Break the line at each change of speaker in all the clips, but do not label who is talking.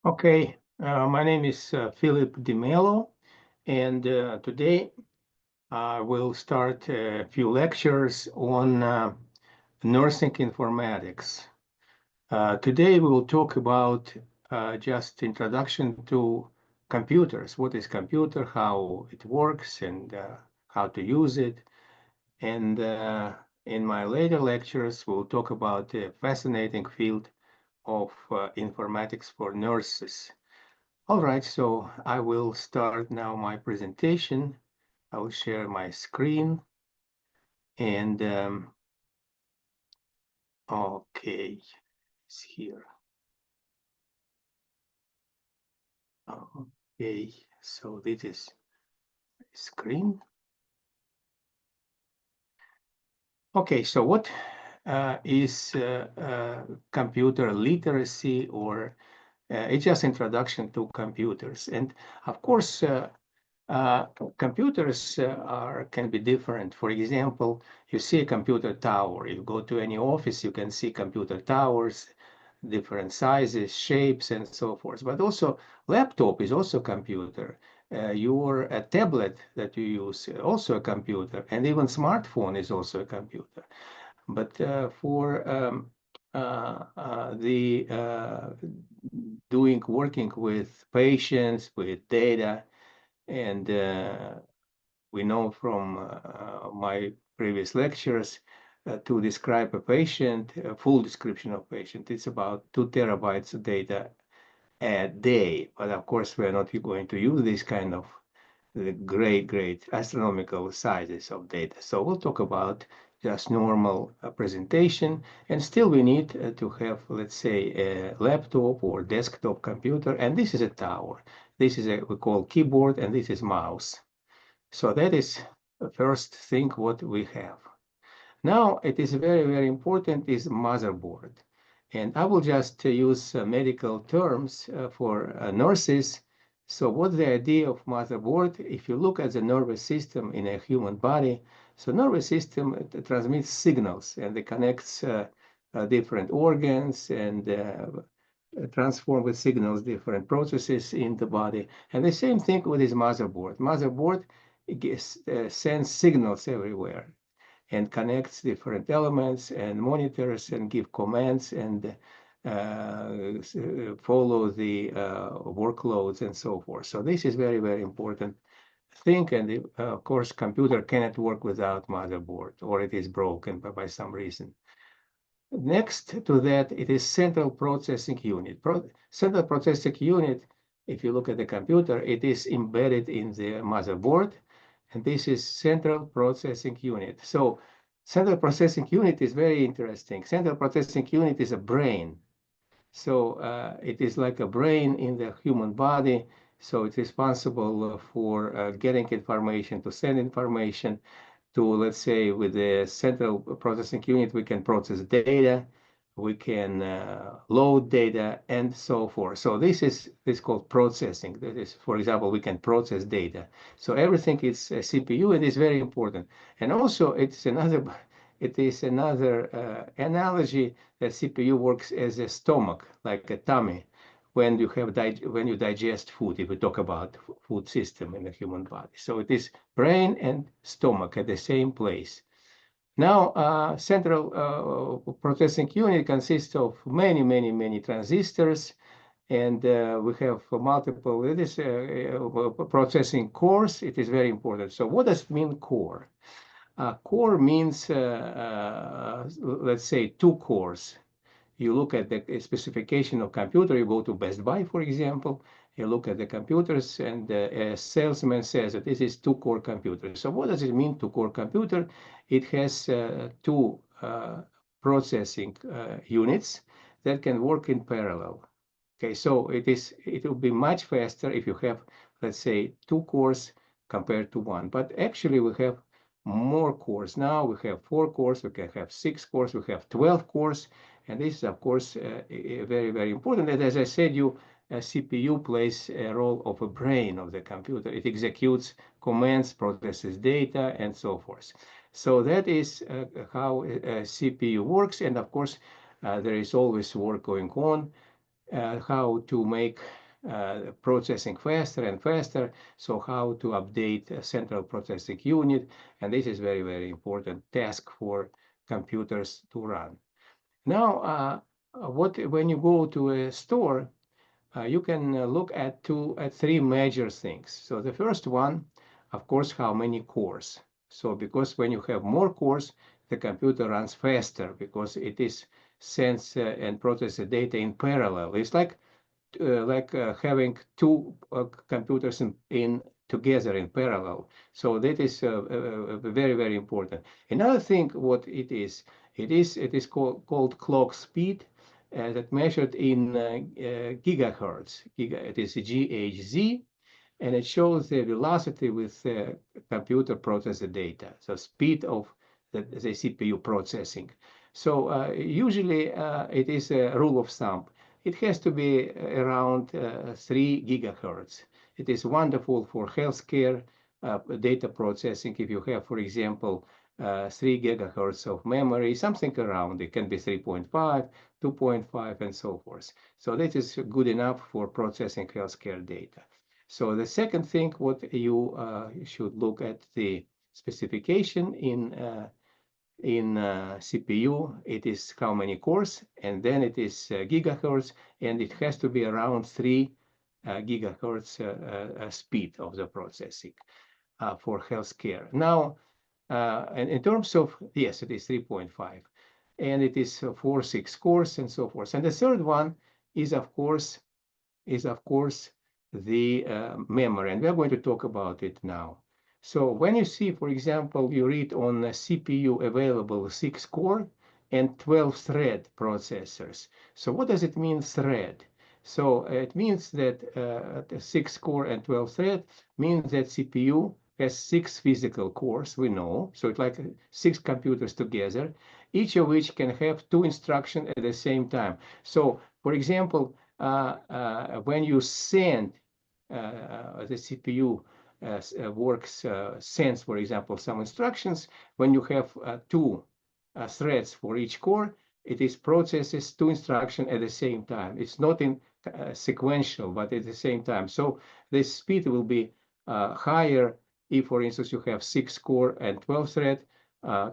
Okay, my name is Philip Di Melo, and today I will start a few lectures on nursing informatics. Today we will talk about just introduction to computers. What is computer, how it works, and how to use it. And in my later lectures, we'll talk about the fascinating field of informatics for nurses. All right, so I will start now my presentation. I will share my screen and okay, it's here. Okay, so this is screen. Okay, so what is computer literacy, or it's just introduction to computers. And of course, Uh, computers can be different. For example, you see a computer tower. You go to any office, you can see computer towers, different sizes, shapes, and so forth. But also, laptop is also a computer. Your tablet that you use, also a computer, and even smartphone is also a computer. But for the working with patients, with data, and we know from my previous lectures to describe a patient, a full description of patient, it's about 2 terabytes of data a day. But of course, we're not going to use this kind of great astronomical sizes of data. So we'll talk about just normal presentation, and still we need to have, let's say, a laptop or desktop computer, and this is a tower. This is we call keyboard, and this is mouse. So that is the first thing what we have. Now it is very important is motherboard. And I will just use medical terms for nurses. So what's the idea of motherboard? If you look at the nervous system in a human body, so nervous system transmits signals, and it connects different organs and transform with signals different processes in the body. And the same thing with this motherboard. Motherboard sends signals everywhere and connects different elements and monitors and give commands and follow the workloads and so forth. So this is very important thing. And of course, computer cannot work without motherboard, or it is broken by some reason. Next to that, it is central processing unit. Central processing unit, if you look at the computer, it is embedded in the motherboard, and this is central processing unit. So central processing unit is very interesting. Central processing unit is a brain. So it is like a brain in the human body. So it's responsible for getting information, to send information, to, let's say, with the central processing unit, we can process data, we can load data, and so forth. So this is called processing. That is, for example, we can process data. So everything is a CPU. It is very important. And also, it is another analogy that CPU works as a stomach, like a tummy, when you digest food, if we talk about food system in the human body. So it is brain and stomach at the same place. Now, central processing unit consists of many transistors, and we have multiple. It is processing cores. It is very important. So what does it mean, core? Core means, let's say, 2 cores. You look at the specification of computer, you go to Best Buy, for example, you look at the computers, and a salesman says that this is 2-core computer. So what does it mean, 2-core computer? It has 2 processing units that can work in parallel. Okay, so it will be much faster if you have, let's say, 2 cores compared to 1. But actually, we have more cores now. We have 4 cores. We can have 6 cores. We have 12 cores. And this is, of course, very important. And as I said, a CPU plays a role of a brain of the computer. It executes commands, processes data, and so forth. So that is how a CPU works. And of course, there is always work going on. how to make processing faster and faster. So how to update a central processing unit. And this is very, very important task for computers to run. Now, when you go to a store, you can look at three major things. So the first one, of course, how many cores. So because when you have more cores, the computer runs faster because it is sense and process the data in parallel. It's like having two computers in together in parallel. So that is very, very important. Another thing, what it is called clock speed, that measured in gigahertz. It is GHz, and it shows the velocity with the computer process the data, so speed of the CPU processing. So usually it is a rule of thumb. It has to be around 3 gigahertz. It is wonderful for healthcare data processing. If you have, for example, 3 gigahertz of memory, something around, it can be 3.5, 2.5, and so forth. So that is good enough for processing healthcare data. So the second thing, what you should look at the specification in CPU. It is how many cores, and then it is gigahertz, and it has to be around 3 gigahertz speed of the processing for healthcare. Now, and in terms of, yes, it is 3.5, and it is 4, 6 cores and so forth. And the third one is, of course, the memory, and we're going to talk about it now. So when you see, for example, you read on the CPU available 6 core and 12 thread processors. So what does it mean, thread? So it means that the 6 core and 12 thread means that CPU has 6 physical cores, we know. So it's like 6 computers together, each of which can have 2 instructions at the same time. So, for example, when you send the CPU works sends, for example, some instructions. When you have 2 threads for each core, it is processes 2 instructions at the same time. It's not in sequential, but at the same time. So the speed will be higher if, for instance, you have 6 core and 12 thread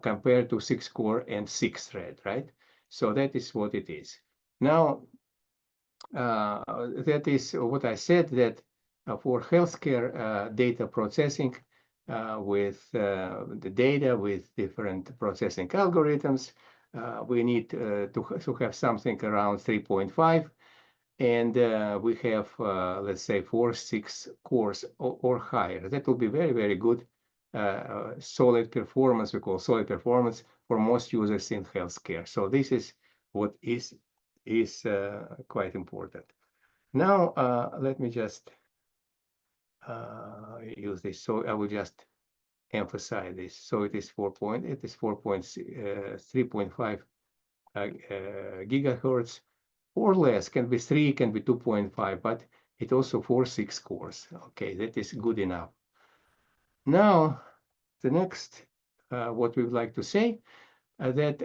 compared to 6 core and 6 thread, right? So that is what it is. Now, that is what I said, that for healthcare data processing with the data with different processing algorithms, we need to have something around 3.5. And we have, let's say, 4, 6 cores or higher. That will be very, very good solid performance, we call solid performance, for most users in healthcare. So this is what is quite important. Now, let me just use this. So I will just emphasize this. So it is 3.5 gigahertz or less, can be 3, can be 2.5, but it also 4, 6 cores. Okay, that is good enough. Now, the next, what we would like to say, that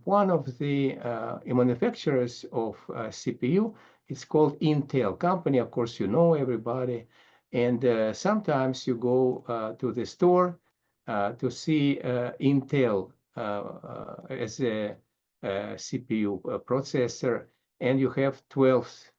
one of the manufacturers of CPU is called Intel company. Of course, you know everybody. And sometimes you go to the store to see Intel as a CPU processor, and you have 12th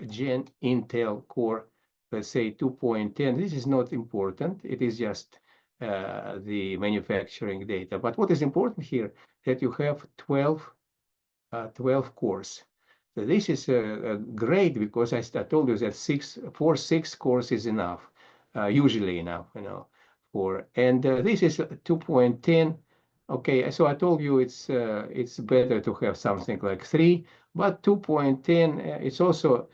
Gen Intel Core, let's say 2.10. This is not important. It is just the manufacturing data. But what is important here, that you have 12 cores. So this is great, because I told you that 6 cores is enough, usually enough, you know. And this is 2.10. Okay, so I told you it's better to have something like 3, but 2.10 it's also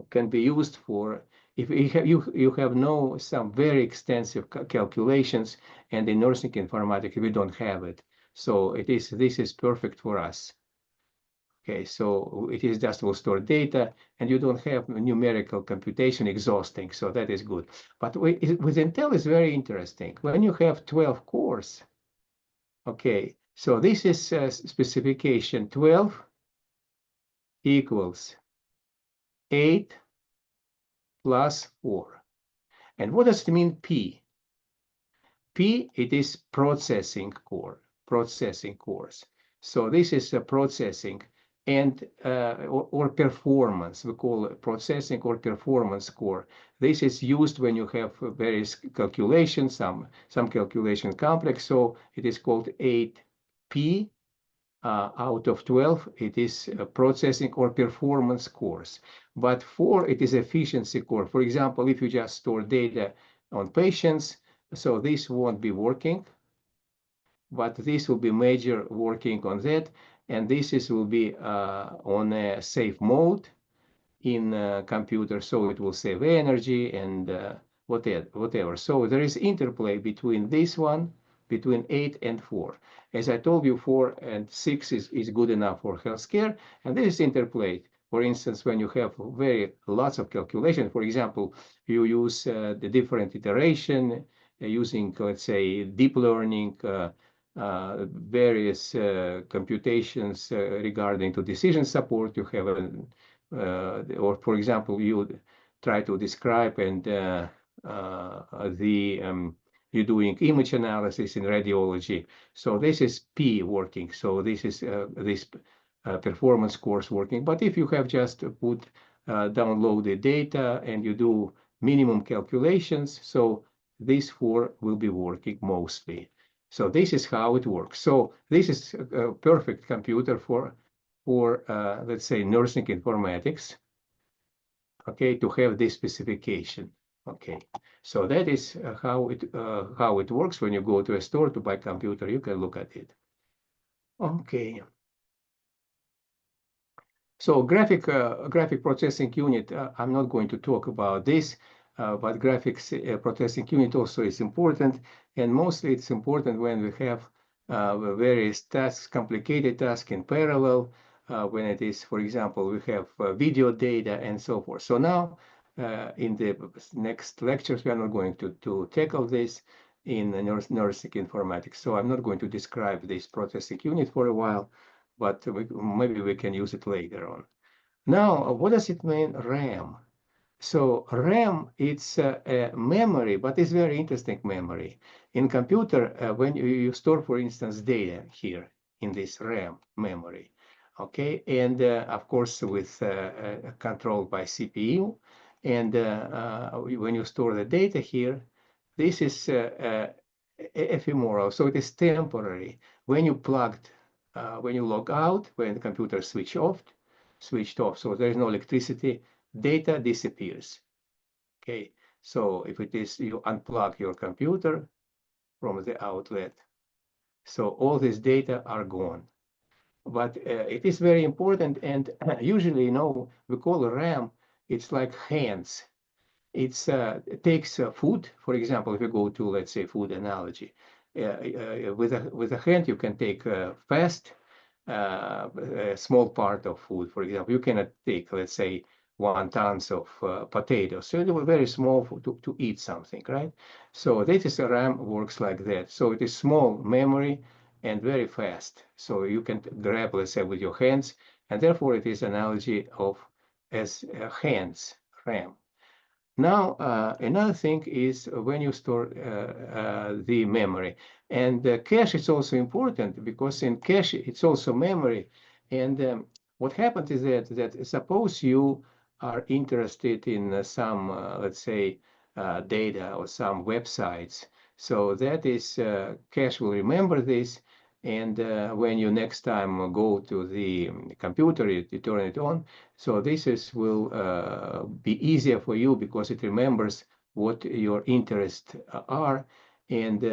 can be used for if you have some very extensive calculations, and in nursing informatics we don't have it. So this is perfect for us. Okay, so it is just will store data, and you don't have numerical computation exhausting, so that is good. But with Intel is very interesting. When you have 12 cores, okay, So this is specification 12 equals 8 plus 4. And what does it mean P? P, it is processing cores. So this is a processing and or performance. We call it processing or performance core. This is used when you have various calculations, some calculation complex. So it is called 8P out of 12. It is processing or performance cores. But 4, it is efficiency core. For example, if you just store data on patients, so this won't be working, but this will be major working on that. And this will be on a safe mode in computer, so it will save energy and whatever. So there is interplay between this one, between 8 and 4. As I told you, 4 and 6 is good enough for healthcare, and there is interplay. For instance, when you have lots of calculation, for example, you use the different iteration using, let's say, deep learning, various computations regarding to decision support. You have or for example, you try to describe and you're doing image analysis in radiology. So this is P working. So this is this performance course working. But if you have just put downloaded data and you do minimum calculations, so these 4 will be working mostly. So this is how it works. So this is a perfect computer for let's say nursing informatics, okay, to have this specification. Okay, so that is how it works. When you go to a store to buy computer, you can look at it. Okay. So graphic processing unit, I'm not going to talk about this, but graphics processing unit also is important, and mostly it's important when we have various tasks, complicated tasks in parallel, when it is, for example, we have video data and so forth. So now in the next lectures, we are not going to tackle this in nursing informatics. So I'm not going to describe this processing unit for a while, but maybe we can use it later on. Now, what does it mean, RAM? So RAM, it's a memory, but it's very interesting memory. In computer, when you store, for instance, data here in this RAM memory, okay, and of course with controlled by CPU, and when you store the data here, this is ephemeral, so it is temporary. When you when you log out, when the computer switched off, so there is no electricity, data disappears. Okay, so if it is you unplug your computer from the outlet, so all this data are gone. But it is very important, and usually, we call RAM, it's like hands. It takes food, for example, if you go to, let's say, food analogy. With a hand, you can take fast a small part of food. For example, you cannot take, let's say, 1 ton of potatoes. So it was very small to eat something, right? So this is a RAM works like that. So it is small memory and very fast. So you can grab, let's say, with your hands, and therefore it is analogy of as hands RAM. Now, another thing is when you store the memory. And cache is also important because in cache, it's also memory. And what happens is that suppose you are interested in some, let's say, data or some websites. So that is, cache will remember this. And when you next time go to the computer, you turn it on, so will be easier for you because it remembers what your interests are. And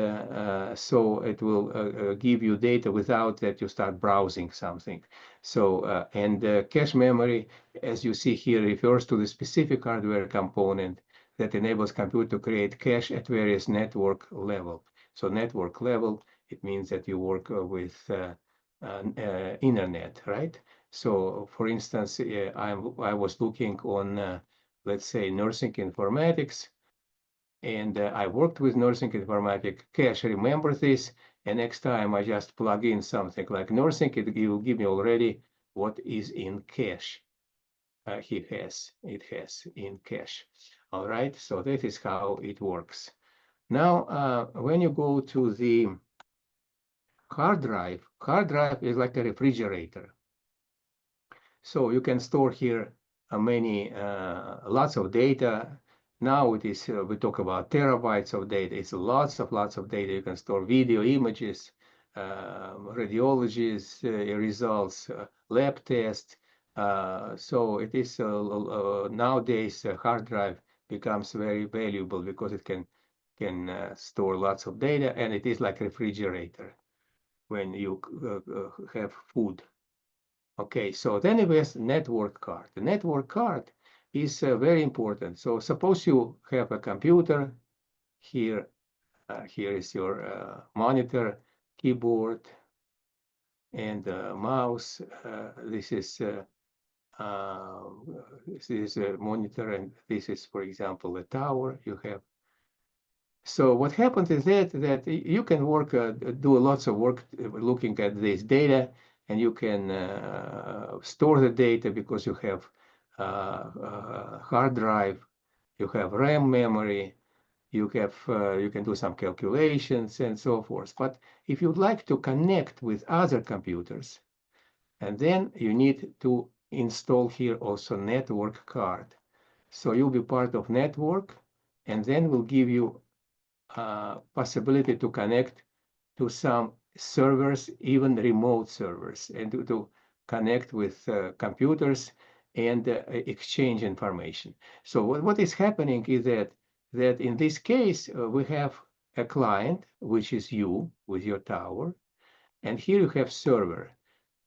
so it will give you data without that you start browsing something. So, and cache memory, as you see here, refers to the specific hardware component that enables computer to create cache at various network level. So network level, it means that you work with internet, right? So, for instance, I was looking on, let's say, nursing informatics, and I worked with nursing informatics. Cache remembers this, And next time I just plug in something like nursing, it will give me already what is in cache. It has in cache. All right, so that is how it works. Now, when you go to the hard drive is like a refrigerator. So you can store here lots of data. Now it is, we talk about terabytes of data. It's lots of data. You can store video, images, radiologies, results, lab tests. So it is nowadays hard drive becomes very valuable because it can store lots of data, and it is like refrigerator when you have food. Okay, so then we have network card. The network card is very important. So suppose you have a computer here. Here is your monitor, keyboard, and mouse. Uh, this is a monitor, and this is, for example, a tower you have. So what happens is that you can work, do lots of work looking at this data, and you can store the data because you have hard drive, you have RAM memory, you can do some calculations and so forth. But if you'd like to connect with other computers, and then you need to install here also network card. So you'll be part of network, and then we'll give you possibility to connect to some servers, even remote servers, and to connect with computers and exchange information. So what is happening is that in this case, we have a client, which is you with your tower, and here you have server.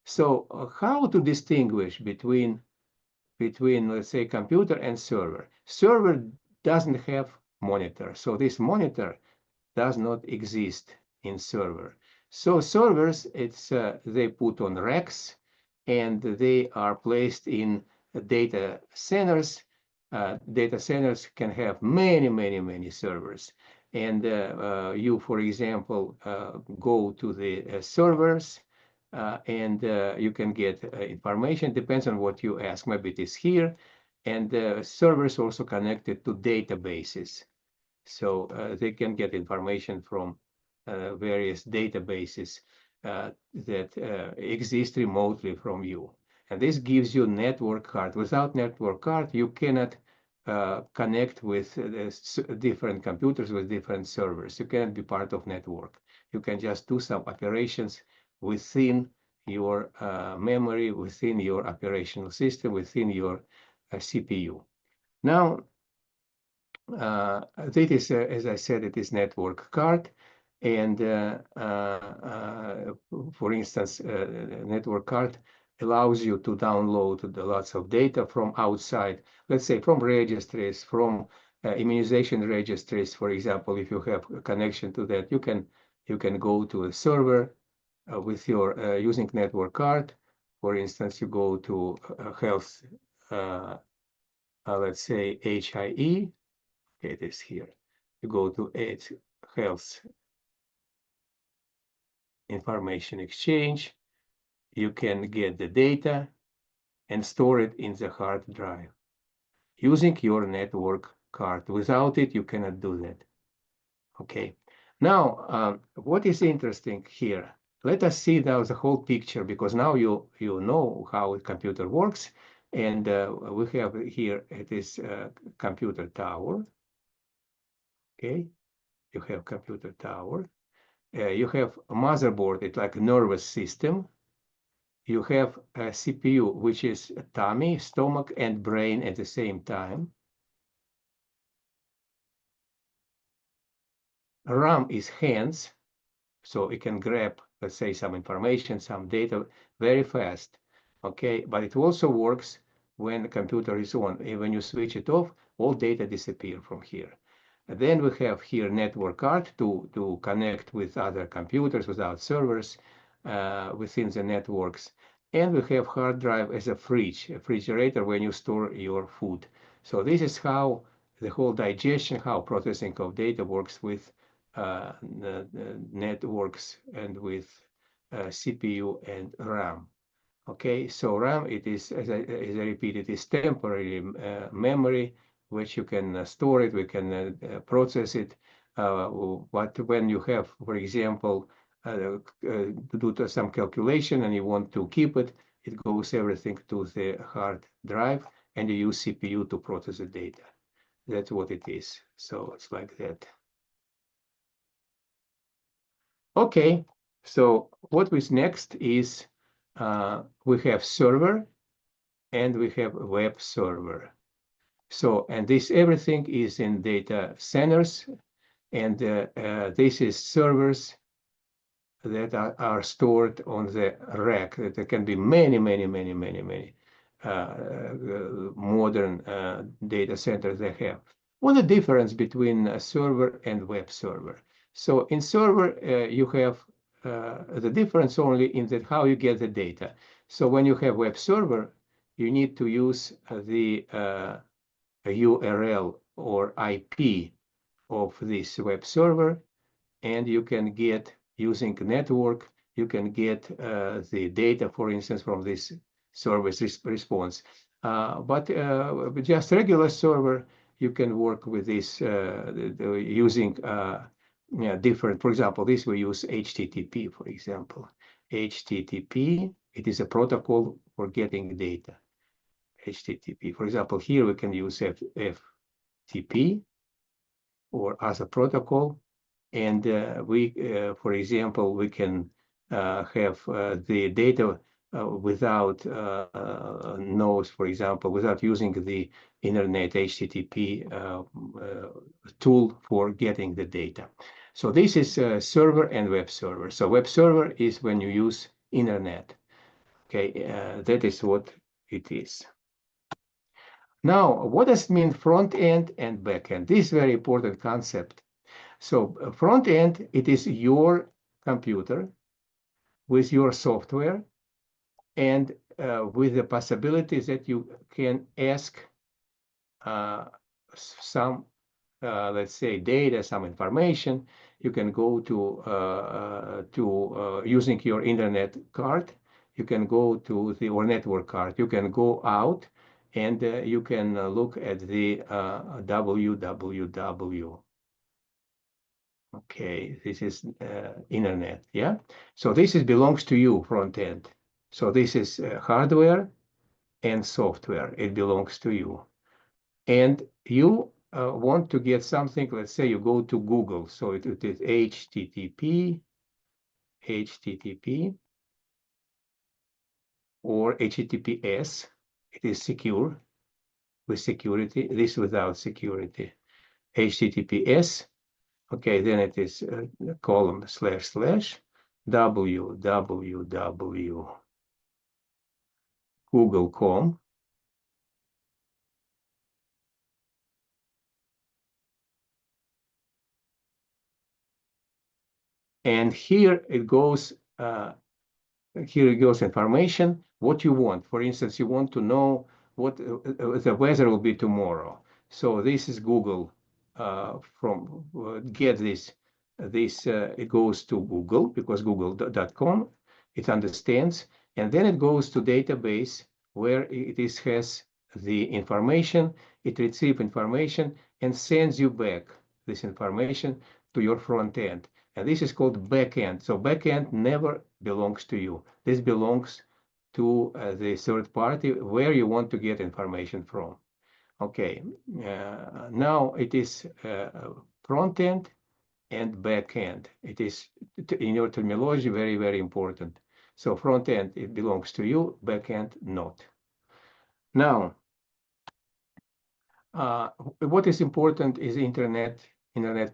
So how to distinguish between let's say computer and server? Server doesn't have monitor, so this monitor does not exist in server. So servers, they put on racks, and they are placed in data centers. Data centers can have many servers. And you, for example, go to the servers, and you can get information. Depends on what you ask. Maybe it is here. And servers also connected to databases. So they can get information from various databases that exist remotely from you. And this gives you network card. Without network card, you cannot connect with different computers with different servers. You cannot be part of network. You can just do some operations within your memory, within your operational system, within your CPU. Now, this is, as I said, it is network card. And for instance, network card allows you to download lots of data from outside, let's say from registries, from immunization registries. For example, if you have a connection to that, you can go to a server with your using network card. For instance, you go to health, let's say HIE. Okay, it is here. You go to Health Information Exchange. You can get the data and store it in the hard drive using your network card. Without it, you cannot do that. Okay. Now, what is interesting here? Let us see now the whole picture, because now you know how a computer works, and we have here it is computer tower. Okay, you have computer tower. You have a motherboard, it's like a nervous system. You have a CPU, which is a tummy, stomach, and brain at the same time. RAM is hands, so it can grab, let's say, some information, some data very fast. Okay, but it also works when the computer is on. When you switch it off, all data disappear from here. And then we have here network card to connect with other computers, without servers, within the networks. And we have hard drive as a refrigerator when you store your food. So this is how the whole digestion, how processing of data works with networks and with CPU and RAM. Okay, so RAM, it is, as I repeat, it is temporary memory, which you can store it, we can process it. But when you have, for example, to do some calculation and you want to keep it, it goes everything to the hard drive, and you use CPU to process the data. That's what it is. So it's like that. Okay, so what is next is we have server and we have web server. So, and this everything is in data centers, and this is servers that are stored on the rack. There can be many modern data centers they have. What's the difference between a server and web server? So in server, you have the difference only in that how you get the data. So when you have web server, you need to use the URL or IP of this web server, and you can get, using network, you can get the data, for instance, from this service response. But just regular server, you can work with this using different, for example, this we use HTTP, for example. HTTP, it is a protocol for getting data. HTTP. For example, here we can use FTP or as a protocol. And for example, we can have the data without nodes, for example, without using the internet HTTP tool for getting the data. So this is server and web server. So web server is when you use internet. Okay, that is what it is. Now, what does it mean front end and back end? This is a very important concept. So front end, it is your computer with your software and with the possibilities that you can ask some, let's say, data, some information. You can go to using your internet card. You can go to the or network card. You can go out and you can look at the www. Okay, this is internet, yeah? So this is belongs to you, front end. So this is hardware and software. It belongs to you. And you want to get something, let's say you go to Google. So it is HTTP, or HTTPS. It is secure with security. This without security. HTTPS. Okay, then it is column / www google.com. And here it goes information, what you want. For instance, you want to know what the weather will be tomorrow. So this is Google. From get this, it goes to Google because google.com, it understands, and then it goes to database where it has the information. It receives information and sends you back this information to your front end. And this is called backend. So backend never belongs to you. This belongs to the third party where you want to get information from. Okay, now it is front end and back end. It is, in your terminology, very important. So front end, it belongs to you, back end, not. Now, what is important is internet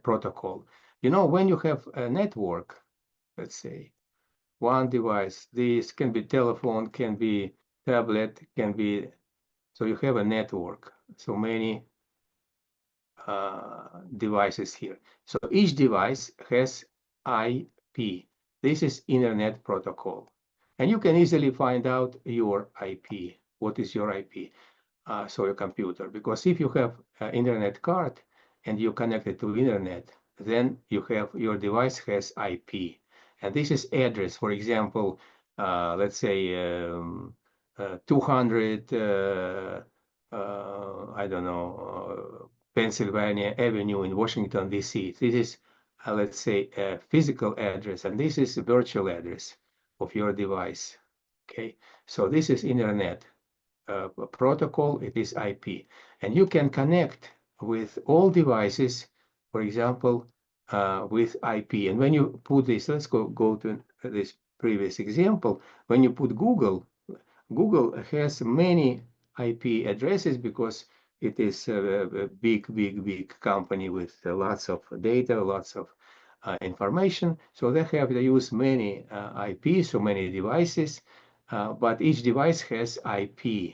protocol. You know, when you have a network, let's say, one device, this can be telephone, can be tablet, can be, so you have a network, so many devices here. So each device has IP. This is internet protocol. And you can easily find out your IP. What is your IP? So your computer. Because if you have an internet card and you connect it to internet, then you have your device has IP, and this is address. For example, let's say 200, I don't know, Pennsylvania Avenue in Washington D.C. This is, let's say, a physical address, and this is a virtual address of your device. Okay, so this is internet protocol. It is IP, and you can connect with all devices, for example, with IP. And when you put this, let's go to this previous example. When you put Google has many IP addresses because it is a big company with lots of data, lots of information. So they use many IPs, so many devices, but each device has IP,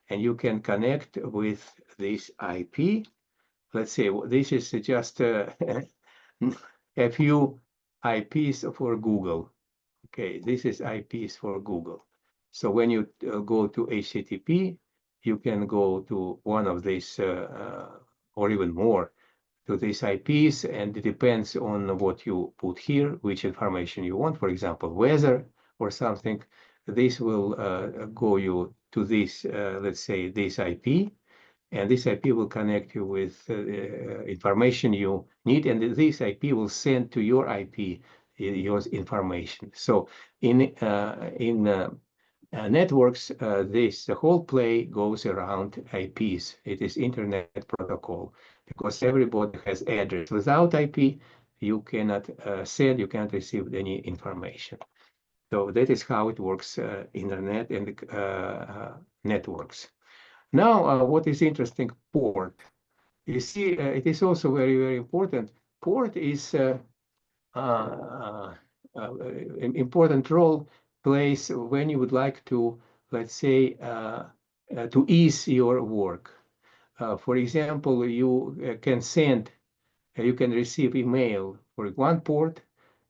and you can connect with this IP. Let's say this is just a few IPs for Google. Okay, this is IPs for Google. So when you go to HTTP, you can go to one of these or even more to these IPs, and it depends on what you put here, which information you want. For example, weather or something. This will go you to this, let's say, this IP, and this IP will connect you with information you need, and this IP will send to your IP your information. So in networks, the whole play goes around IPs. It is Internet Protocol because everybody has address. Without IP, you cannot send, you can't receive any information. So that is how it works, Internet and networks. Now, what is interesting, port. You see, it is also very important. Port is uh, an important role plays when you would like to, let's say, to ease your work. For example, you can send, you can receive email for one port.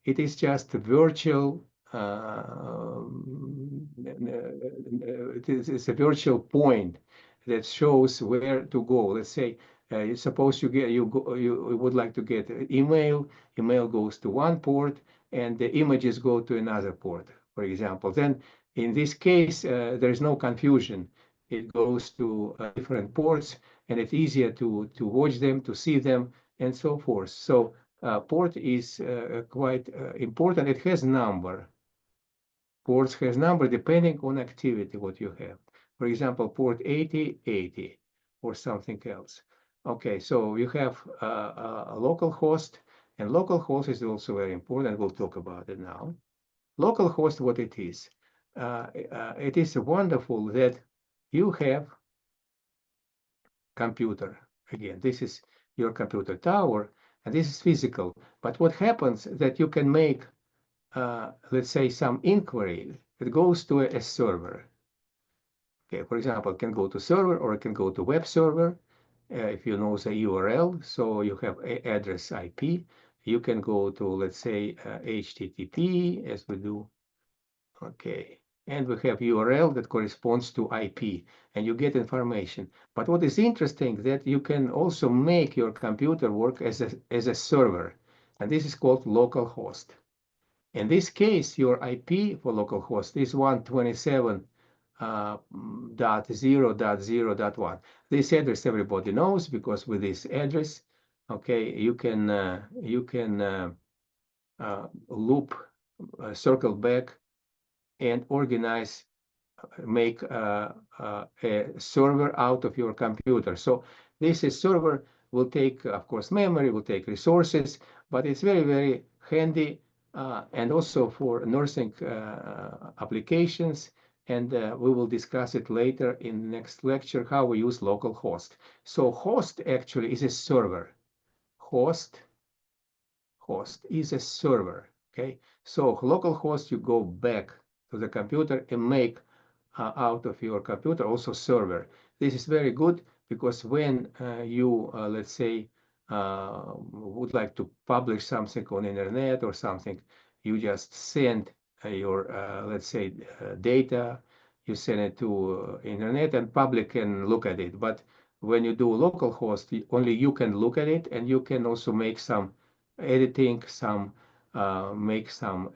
It is just a virtual, it's a virtual point that shows where to go. Let's say, suppose you would like to get email. Email goes to one port, and the images go to another port, for example. Then, in this case, there is no confusion. It goes to different ports, and it's easier to watch them, to see them, and so forth. So port is quite important. It has number. Ports has number depending on activity what you have. For example, port 8080 or something else. Okay, so you have a local host, and local host is also very important. We'll talk about it now. Local host, what it is. It is wonderful that you have computer. Again, this is your computer tower, and this is physical. But what happens that you can make, let's say, some inquiry. It goes to a server. Okay, for example, it can go to server or it can go to web server. If you know the URL, so you have address IP, you can go to, let's say, HTTP, as we do. Okay, and we have URL that corresponds to IP, and you get information. But what is interesting that you can also make your computer work as a server, and this is called localhost. In this case, your IP for localhost is 127.0.0.1. This address everybody knows because with this address, okay, you can loop, circle back, and organize, make a server out of your computer. So this is server will take, of course, memory, will take resources, but it's very handy and also for nursing applications. And we will discuss it later in the next lecture, how we use localhost. So host actually is a server. Host is a server. Okay, so localhost, you go back to the computer and make out of your computer also server. This is very good because when you let's say would like to publish something on internet or something, you just send your let's say data, you send it to internet and public can look at it. But when you do localhost, only you can look at it, and you can also make some editing, some make some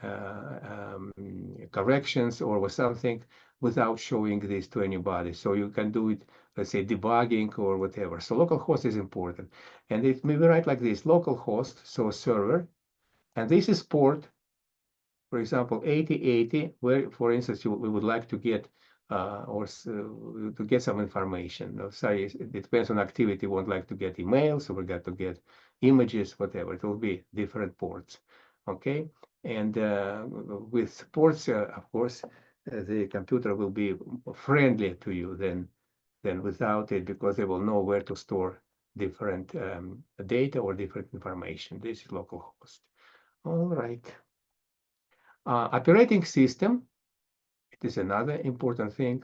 corrections or something without showing this to anybody. So you can do it, let's say, debugging or whatever. So localhost is important. And it may be write like this, localhost, so server, and this is port, for example, 8080, where, for instance, we would like to get to get some information. Say it depends on activity. We would like to get emails, or we got to get images, whatever. It will be different ports. Okay, and with ports, of course, the computer will be friendly to you than without it, because they will know where to store different data or different information. This is localhost. All right. Operating system, it is another important thing,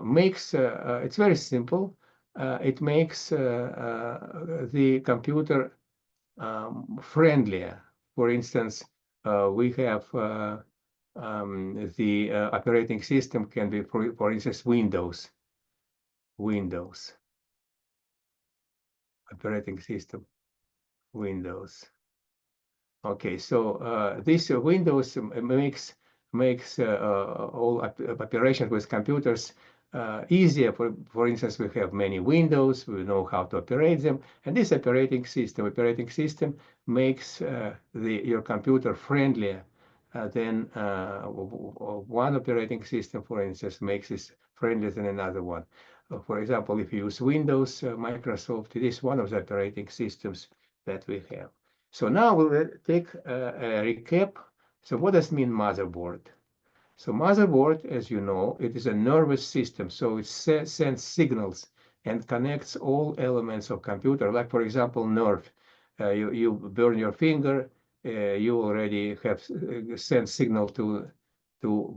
makes, it's very simple. It makes the computer friendlier. For instance, we have the operating system can be, for instance, Windows, operating system, Windows. Okay, so this Windows makes all operations with computers easier. For instance, we have many windows, we know how to operate them, and this operating system makes your computer friendlier than one operating system, for instance, makes it friendlier than another one. For example, if you use Windows, Microsoft, it is one of the operating systems that we have. So now we'll take a recap. So what does mean motherboard? So motherboard, as you know, it is a nervous system. So it sends signals and connects all elements of computer. Like, for example, nerve. You burn your finger, you already have sent signal to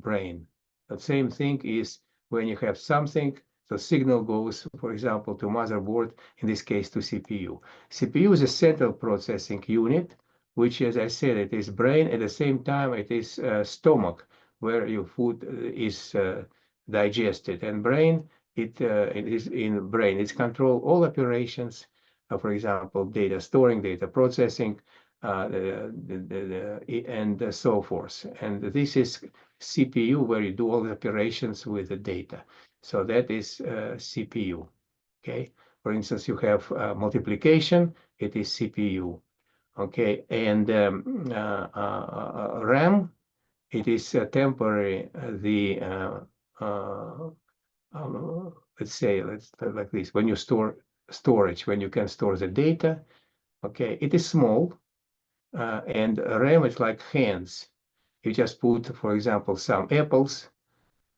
brain. The same thing is when you have something, the signal goes, for example, to motherboard, in this case to CPU. CPU is a central processing unit, which, as I said, it is brain. At the same time, it is stomach, where your food is digested. And brain, it is in brain. It's control all operations, for example, data storing, data processing, and so forth. And this is CPU, where you do all the operations with the data. So that is CPU. Okay. For instance, you have multiplication. It is CPU. Okay. And RAM, it is temporary. Let's say, like this. When you storage, when you can store the data. Okay. It is small. And RAM is like hands. You just put, for example, some apples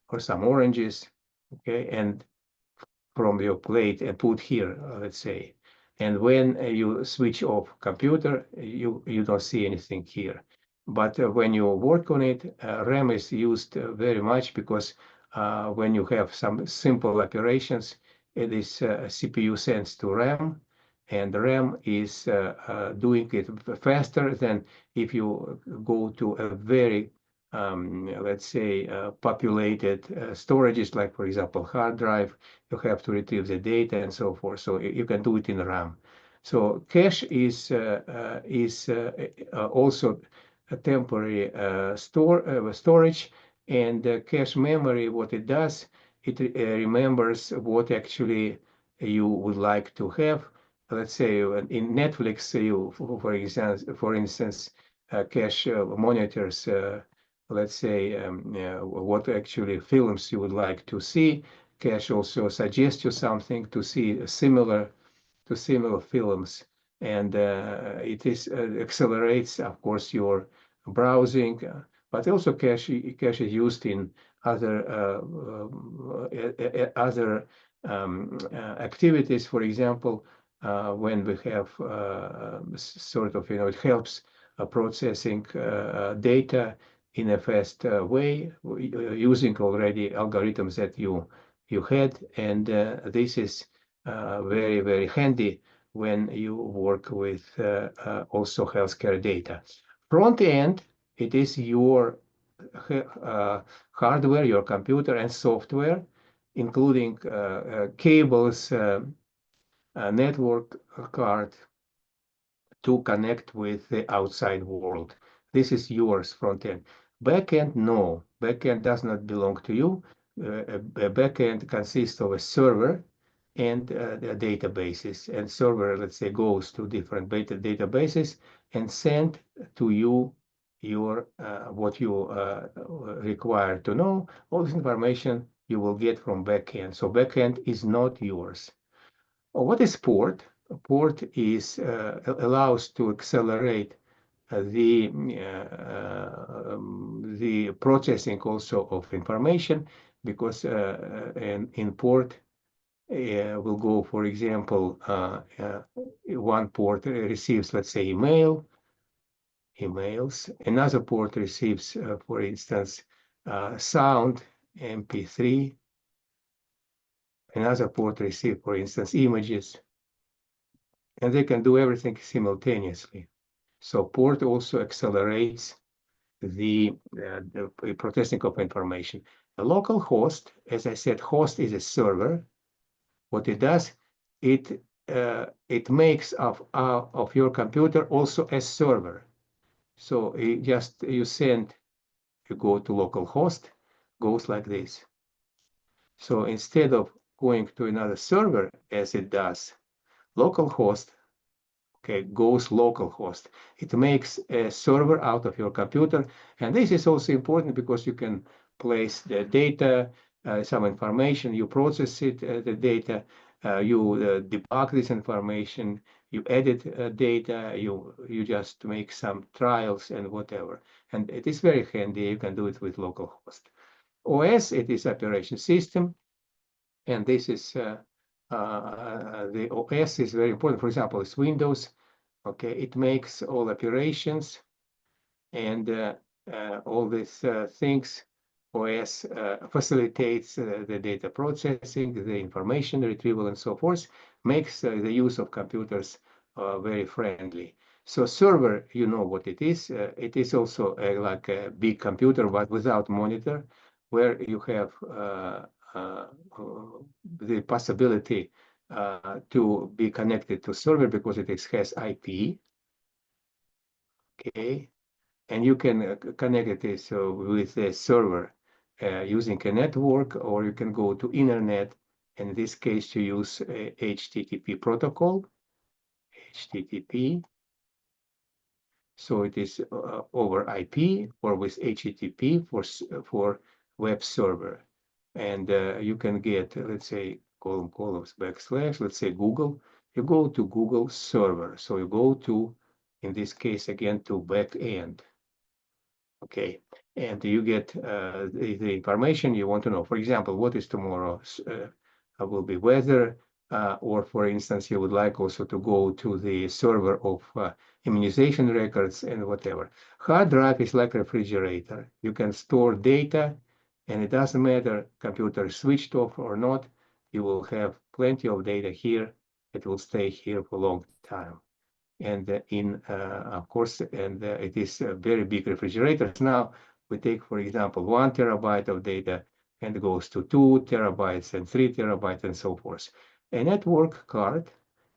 or some oranges, okay, and from your plate and put here, let's say. And when you switch off computer, you don't see anything here. But when you work on it, RAM is used very much, because when you have some simple operations, it is CPU sends to RAM, and RAM is doing it faster than if you go to a very let's say, populated storages, like, for example, hard drive. You have to retrieve the data and so forth. So you can do it in RAM. So cache is also a temporary storage, and cache memory. What it does, it remembers what actually you would like to have. Let's say in Netflix, you, for instance, cache monitors. Let's say what actually films you would like to see. Cache also suggests you something to see similar films, and it is accelerates, of course, your browsing. But also cache is used in other activities. For example, when we have sort of, it helps processing data in a fast way, using already algorithms that you had, and this is very, very handy when you work with also healthcare data. Front end, it is your hardware, your computer and software, including cables, network card, to connect with the outside world. This is yours front end. Backend, no. Backend does not belong to you. A backend consists of a server and the databases. And server, let's say, goes to different databases and send to you your what you require to know. All this information you will get from backend. So backend is not yours. What is port? A port is allows to accelerate the processing also of information, because in port will go, for example, one port receives, let's say, emails. Another port receives, for instance, sound, MP3. Another port receives, for instance, images, and they can do everything simultaneously. So port also accelerates the processing of information. A local host, as I said, host is a server. What it does, it makes of your computer also a server. So you go to local host, goes like this. So instead of going to another server as it does, localhost, okay, goes localhost. It makes a server out of your computer. And this is also important because you can place the data, some information, you process it, the data, you debug this information, you edit data, you just make some trials and whatever. And it is very handy. You can do it with localhost. OS, it is operation system. And this is the OS is very important. For example, it's Windows. Okay, it makes all operations and all these things. OS facilitates the data processing, the information retrieval, and so forth, makes the use of computers very friendly. So server, you know what it is. It is also like a big computer, but without monitor, where you have the possibility to be connected to server because it has IP. Okay, and you can connect it with a server using a network, or you can go to internet. In this case, you use a HTTP protocol, HTTP. So it is over IP or with HTTP for web server. And you can get, let's say, columns backslash, let's say Google. You go to Google server. So you go to, in this case, again, to backend. Okay, and you get the information you want to know. For example, what is tomorrow? Will be weather, or for instance, you would like also to go to the server of immunization records and whatever. Hard drive is like a refrigerator. You can store data, and it doesn't matter computer switched off or not. You will have plenty of data here. It will stay here for a long time. And of course, and it is very big refrigerators. Now we take, for example, 1 terabyte of data and it goes to 2 terabytes and 3 terabytes and so forth. A network card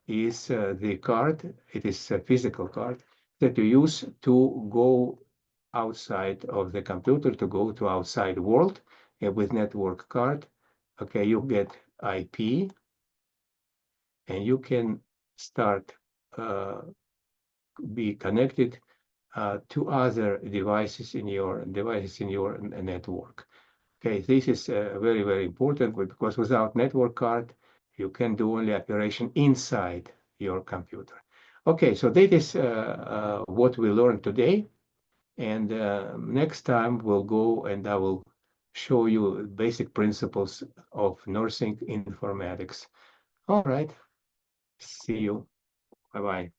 is the card, it is a physical card that you use to go outside of the computer, to go to outside world with network card. Okay, you get IP and you can start be connected to other devices in your network. Okay, this is very, very important because without network card, you can do only operation inside your computer. Okay, so that is what we learned today. And next time we'll go and I will show you basic principles of nursing informatics. All right, see you. Bye-bye.